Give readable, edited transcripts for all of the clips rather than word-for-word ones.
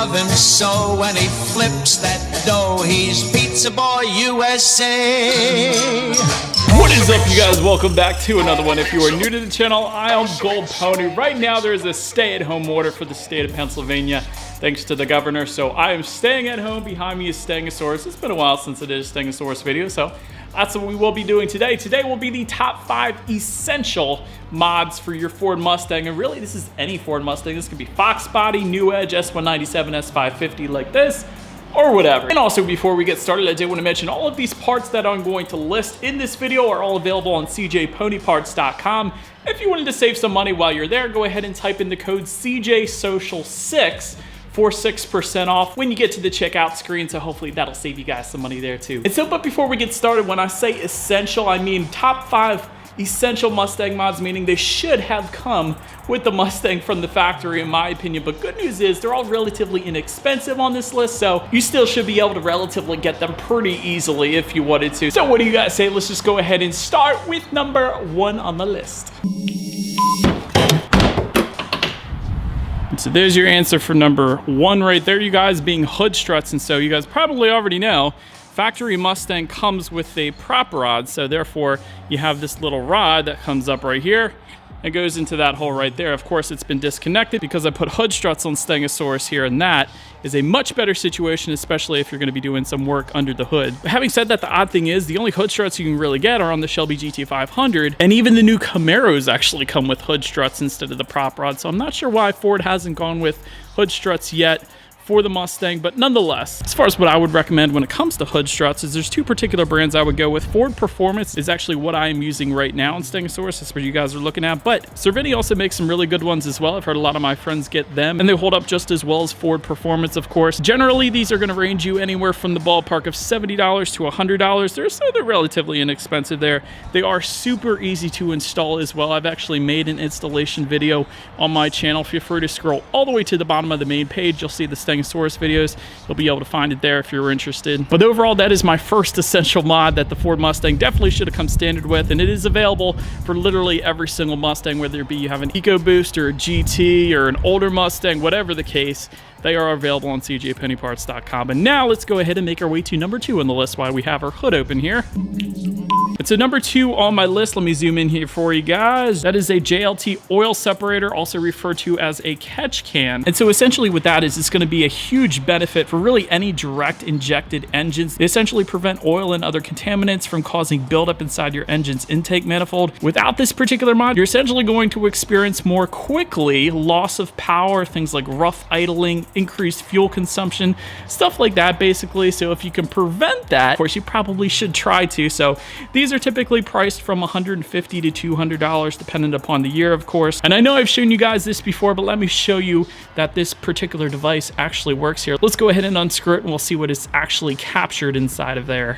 love him so. When he flips that dough, he's Pizza Boy USA. What is up, you guys? Welcome back to another one. If you are new to the channel, I am Gold Pony. Right now, there is a stay-at-home order for the state of Pennsylvania, thanks to the governor. So I am staying at home. Behind me is Stegosaurus. It's been a while since I did a Stegosaurus video, so that's what we will be doing today. Today will be the top 5 essential mods for your Ford Mustang. And really, this is any Ford Mustang. This could be Fox Body, New Edge, S197, S550 like this, or whatever. And also, before we get started, I did want to mention all of these parts that I'm going to list in this video are all available on cjponyparts.com. If you wanted to save some money while you're there, go ahead and type in the code CJSocial6 for 6% off when you get to the checkout screen. So hopefully that'll save you guys some money there too. And so, but before we get started, when I say essential, I mean top 5 essential Mustang mods, meaning they should have come with the Mustang from the factory, in my opinion. But good news is they're all relatively inexpensive on this list, so you still should be able to relatively get them pretty easily if you wanted to. So what do you guys say? Let's just go ahead and start with number 1 on the list. So there's your answer for number 1 right there, you guys, being hood struts. And so you guys probably already know, factory Mustang comes with a prop rod, so therefore you have this little rod that comes up right here. It goes into that hole right there. Of course, it's been disconnected because I put hood struts on Stegosaurus here, and that is a much better situation, especially if you're going to be doing some work under the hood. But having said that, the odd thing is the only hood struts you can really get are on the Shelby GT500, and even the new Camaros actually come with hood struts instead of the prop rod. So I'm not sure why Ford hasn't gone with hood struts yet for the Mustang, but nonetheless, as far as what I would recommend when it comes to hood struts, is there's 2 particular brands I would go with. Ford Performance is actually what I am using right now in Stegosaurus. That's what you guys are looking at, but Cervini also makes some really good ones as well. I've heard a lot of my friends get them, and they hold up just as well as Ford Performance, of course. Generally, these are going to range you anywhere from the ballpark of $70 to $100. They're relatively inexpensive there. They are super easy to install as well. I've actually made an installation video on my channel. Feel free to scroll all the way to the bottom of the main page. You'll see the Stegosaurus videos. You'll be able to find it there if you're interested. But overall, that is my first essential mod that the Ford Mustang definitely should have come standard with, and it is available for literally every single Mustang, whether it be you have an EcoBoost or a GT or an older Mustang, whatever the case. They are available on cjponyparts.com. And now let's go ahead and make our way to number 2 on the list while we have our hood open here. And so number 2 on my list, let me zoom in here for you guys. That is a JLT oil separator, also referred to as a catch can. And so essentially what that is, it's going to be a huge benefit for really any direct injected engines. They essentially prevent oil and other contaminants from causing buildup inside your engine's intake manifold. Without this particular mod, you're essentially going to experience more quickly loss of power, things like rough idling, increased fuel consumption, stuff like that basically. So if you can prevent that, of course you probably should try to. So these are typically priced from $150 to $200 depending upon the year, of course. And I know I've shown you guys this before, but let me show you that this particular device actually works here. Let's go ahead and unscrew it and we'll see what is actually captured inside of there.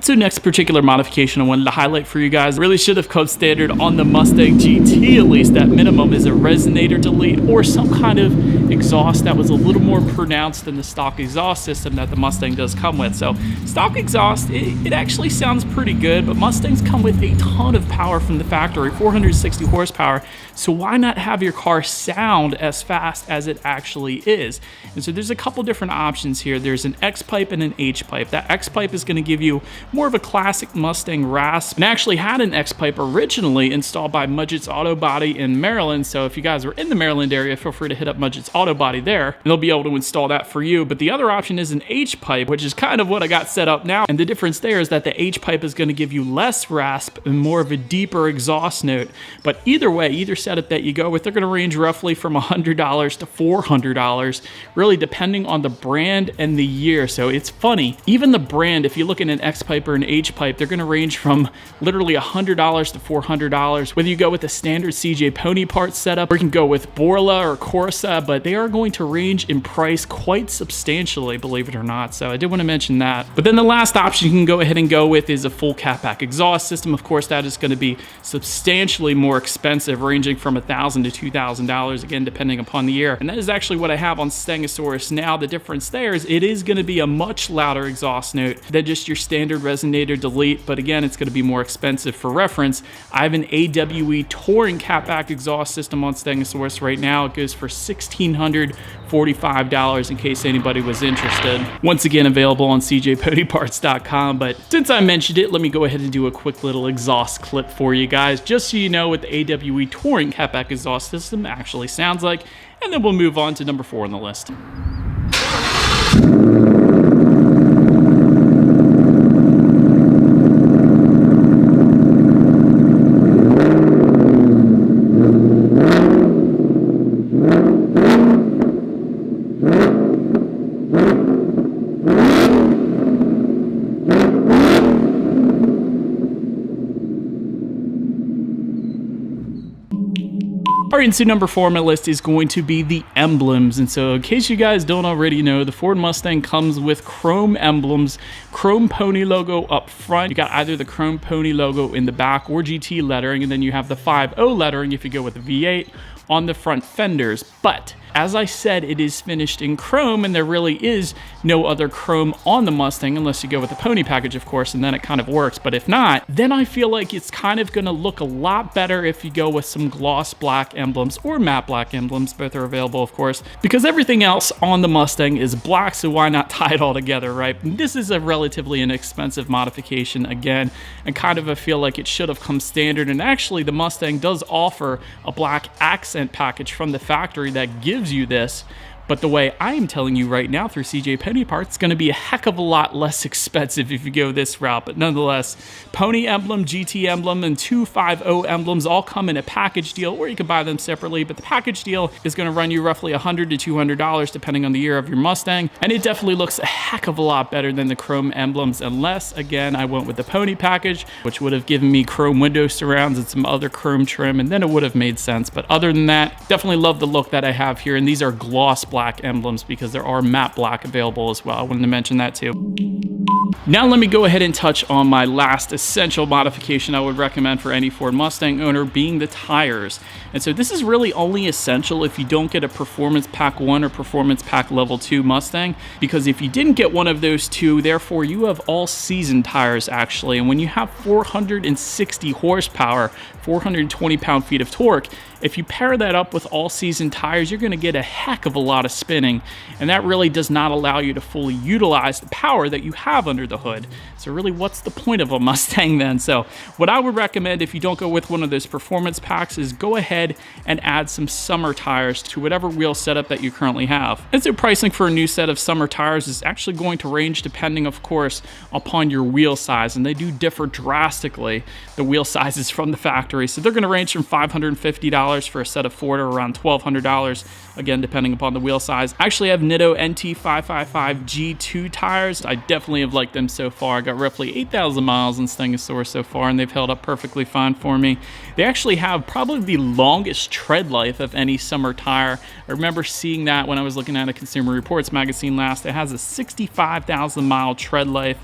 So next particular modification I wanted to highlight for you guys, really should have come standard on the Mustang GT, at least at minimum, is a resonator delete or some kind of exhaust that was a little more pronounced than the stock exhaust system that the Mustang does come with. So stock exhaust, it actually sounds pretty good, but Mustangs come with a ton of power from the factory, 460 horsepower. So why not have your car sound as fast as it actually is? And so there's a couple different options here. There's an X pipe and an H pipe. That X pipe is going to give you more of a classic Mustang rasp, and actually had an X pipe originally installed by Mudgett's Auto Body in Maryland. So if you guys are in the Maryland area, feel free to hit up Mudgett's Auto Body there, and they'll be able to install that for you. But the other option is an H pipe, which is kind of what I got set up now. And the difference there is that the H pipe is going to give you less rasp and more of a deeper exhaust note. But either way, either setup that you go with, they're going to range roughly from $100 to $400, really depending on the brand and the year. So it's funny, even the brand, if you look at an X pipe pipe or an H pipe, they're gonna range from literally $100 to $400. Whether you go with the standard CJ Pony Parts setup, or you can go with Borla or Corsa, but they are going to range in price quite substantially, believe it or not. So I did want to mention that. But then the last option you can go ahead and go with is a full catback exhaust system. Of course, that is going to be substantially more expensive, ranging from $1,000 to $2,000, again, depending upon the year. And that is actually what I have on Stegosaurus now. The difference there is it is going to be a much louder exhaust note than just your standard resonator delete, but again, it's going to be more expensive. For reference, I have an AWE Touring catback exhaust system on Stegosaurus right now. It goes for $1,645 in case anybody was interested. Once again, available on cjponyparts.com. But since I mentioned it, let me go ahead and do a quick little exhaust clip for you guys, just so you know what the AWE Touring catback exhaust system actually sounds like, and then we'll move on to number 4 on the list. All right, and so number 4 on my list is going to be the emblems. And so in case you guys don't already know, the Ford Mustang comes with chrome emblems, chrome pony logo up front. You got either the chrome pony logo in the back or GT lettering, and then you have the 5.0 lettering if you go with the V8 on the front fenders. But as I said, it is finished in chrome, and there really is no other chrome on the Mustang unless you go with the pony package, of course, and then it kind of works. But if not, then I feel like it's kind of gonna look a lot better if you go with some gloss black emblems or matte black emblems. Both are available, of course, because everything else on the Mustang is black, so why not tie it all together, right? This is a relatively inexpensive modification, again, and kind of I feel like it should have come standard. And actually, the Mustang does offer a black accent package from the factory that gives you this, but the way I am telling you right now through CJ Pony Parts, it's going to be a heck of a lot less expensive if you go this route. But nonetheless, pony emblem, GT emblem, and 2.5.0 emblems all come in a package deal, or you can buy them separately. But the package deal is going to run you roughly $100 to $200 depending on the year of your Mustang, and it definitely looks a heck of a lot better than the chrome emblems, unless again I went with the pony package, which would have given me chrome window surrounds and some other chrome trim, and then it would have made sense. But other than that, definitely love the look that I have here, and these are gloss black emblems because there are matte black available as well. I wanted to mention that too. Now let me go ahead and touch on my last essential modification I would recommend for any Ford Mustang owner, being the tires. And so this is really only essential if you don't get a Performance Pack 1 or Performance Pack Level 2 Mustang, because if you didn't get one of those two, therefore you have all-season tires actually. And when you have 460 horsepower, 420 pound-feet of torque, if you pair that up with all-season tires, you're going to get a heck of a lot of spinning, and that really does not allow you to fully utilize the power that you have under the hood. So really, what's the point of a Mustang then? So what I would recommend if you don't go with one of those performance packs is go ahead and add some summer tires to whatever wheel setup that you currently have. And so pricing for a new set of summer tires is actually going to range depending, of course, upon your wheel size, and they do differ drastically, the wheel sizes from the factory. So they're going to range from $550 for a set of 4 to around $1,200, again, depending upon the wheel size. I actually have Nitto NT555 G2 tires. I definitely have liked them so far. I got roughly 8,000 miles in Stegosaurus so far, and they've held up perfectly fine for me. They actually have probably the longest tread life of any summer tire. I remember seeing that when I was looking at a Consumer Reports magazine last. It has a 65,000 mile tread life,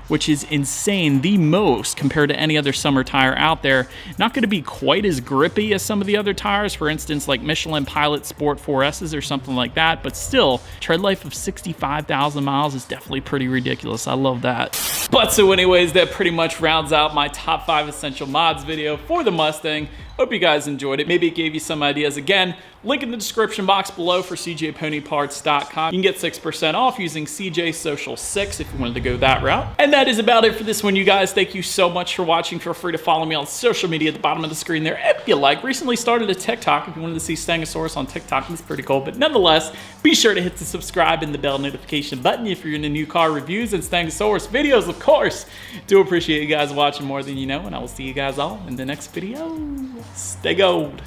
which is insane, the most compared to any other summer tire out there. Not gonna be quite as grippy as some of the other tires, for instance, like Michelin Pilot Sport 4S's or something like that, but still, tread life of 65,000 miles is definitely pretty ridiculous. I love that. But so anyways, that pretty much rounds out my top 5 essential mods video for the Mustang. Hope you guys enjoyed it. Maybe it gave you some ideas. Again, link in the description box below for cjponyparts.com. You can get 6% off using CJ Social 6 if you wanted to go that route. And that is about it for this one, you guys. Thank you so much for watching. Feel free to follow me on social media at the bottom of the screen there if you like. Recently started a TikTok if you wanted to see Stegosaurus on TikTok. It's pretty cool. But nonetheless, be sure to hit the subscribe and the bell notification button if you're into new car reviews and Stegosaurus videos, of course. Do appreciate you guys watching more than you know, and I will see you guys all in the next video. Stay gold.